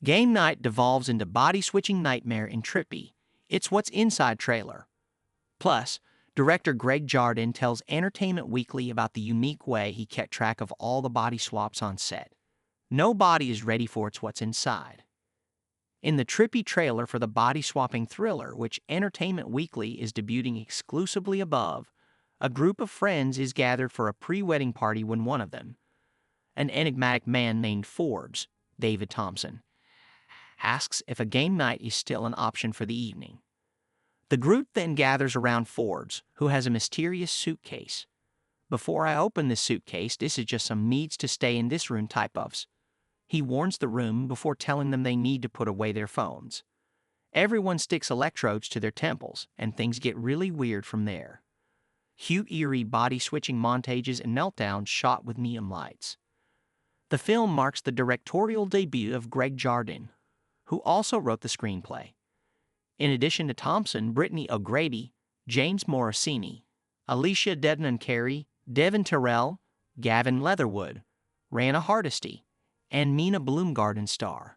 Game night devolves into body-switching nightmare in Trippy. It's what's inside trailer. Plus, director Greg Jardin tells Entertainment Weekly about the unique way he kept track of all the body swaps on set. No body is ready for it's what's inside. In the trippy trailer for the body-swapping thriller, which Entertainment Weekly is debuting exclusively above, a group of friends is gathered for a pre-wedding party when one of them, an enigmatic man named Forbes, David Thompson, asks if a game night is still an option for the evening. The group then gathers around Forbes, who has a mysterious suitcase. Before I open this suitcase, this is just some needs to stay in this room type ofs. He warns the room before telling them they need to put away their phones. Everyone sticks electrodes to their temples, and things get really weird from there. Cute, eerie body-switching montages and meltdowns shot with neon lights. The film marks the directorial debut of Greg Jardin, who also wrote the screenplay. In addition to Thompson, Brittany O'Grady, James Morosini, Alicia Debnam-Carey, Devin Terrell, Gavin Leatherwood, Rana Hardesty, and Mina Bloomgarden star.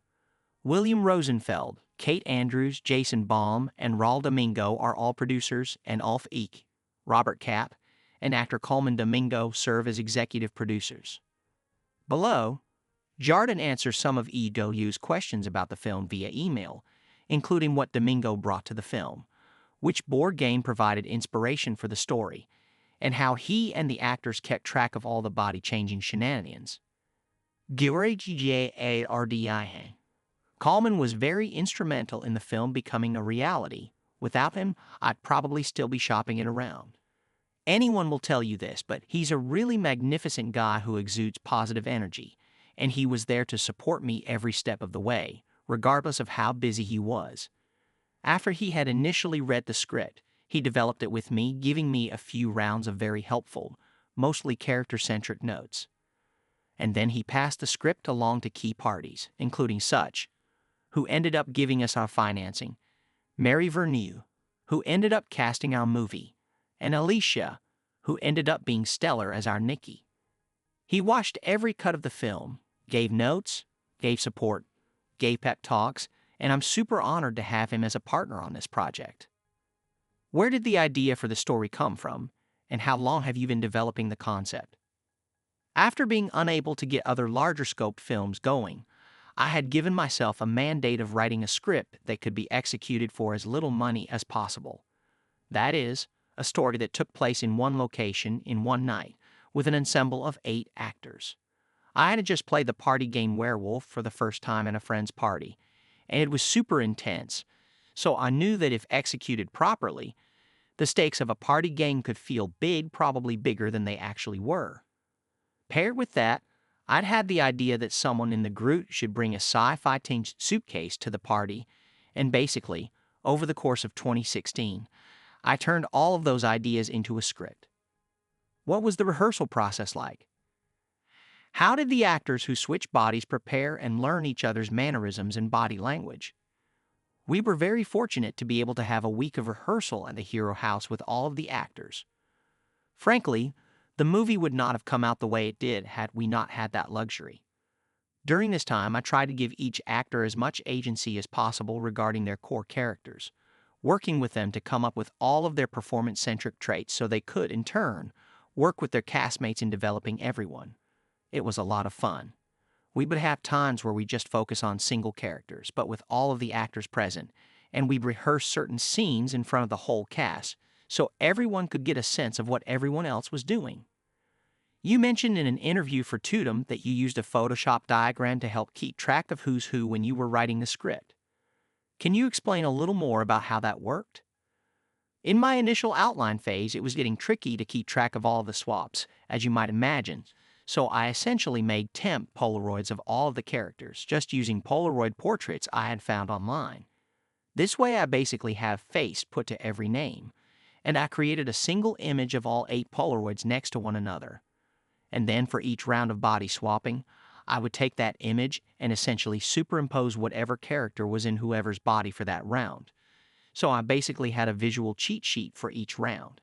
William Rosenfeld, Kate Andrews, Jason Baum, and Raul Domingo are all producers, and Ulf Eek, Robert Kapp, and actor Coleman Domingo serve as executive producers. Below, Jardin answers some of EW's questions about the film via email, including what Domingo brought to the film, which board game provided inspiration for the story, and how he and the actors kept track of all the body-changing shenanigans. Coleman was very instrumental in the film becoming a reality. Without him, I'd probably still be shopping it around. Anyone will tell you this, but he's a really magnificent guy who exudes positive energy, and he was there to support me every step of the way, regardless of how busy he was. After he had initially read the script, he developed it with me, giving me a few rounds of very helpful, mostly character-centric notes. And then he passed the script along to key parties, including such, who ended up giving us our financing, Mary Vernew, who ended up casting our movie, and Alicia, who ended up being stellar as our Nikki. He watched every cut of the film, gave notes, gave support, gave pep talks, and I'm super honored to have him as a partner on this project. Where did the idea for the story come from, and how long have you been developing the concept? After being unable to get other larger-scope films going, I had given myself a mandate of writing a script that could be executed for as little money as possible. That is, a story that took place in one location in one night, with an ensemble of 8 actors. I had just played the party game Werewolf for the first time at a friend's party, and it was super intense, so I knew that if executed properly, the stakes of a party game could feel big, probably bigger than they actually were. Paired with that, I'd had the idea that someone in the group should bring a sci-fi tinged suitcase to the party, and basically, over the course of 2016, I turned all of those ideas into a script. What was the rehearsal process like? How did the actors who switch bodies prepare and learn each other's mannerisms and body language? We were very fortunate to be able to have a week of rehearsal at the Hero House with all of the actors. Frankly, the movie would not have come out the way it did had we not had that luxury. During this time, I tried to give each actor as much agency as possible regarding their core characters, working with them to come up with all of their performance-centric traits so they could, in turn, work with their castmates in developing everyone. It was a lot of fun. We would have times where we just focus on single characters, but with all of the actors present, and we'd rehearse certain scenes in front of the whole cast, so everyone could get a sense of what everyone else was doing. You mentioned in an interview for Tudum that you used a Photoshop diagram to help keep track of who's who when you were writing the script. Can you explain a little more about how that worked? In my initial outline phase, it was getting tricky to keep track of all of the swaps, as you might imagine, so I essentially made temp Polaroids of all of the characters, just using Polaroid portraits I had found online. This way I basically have face put to every name, and I created a single image of all 8 Polaroids next to one another. And then for each round of body swapping, I would take that image and essentially superimpose whatever character was in whoever's body for that round. So I basically had a visual cheat sheet for each round.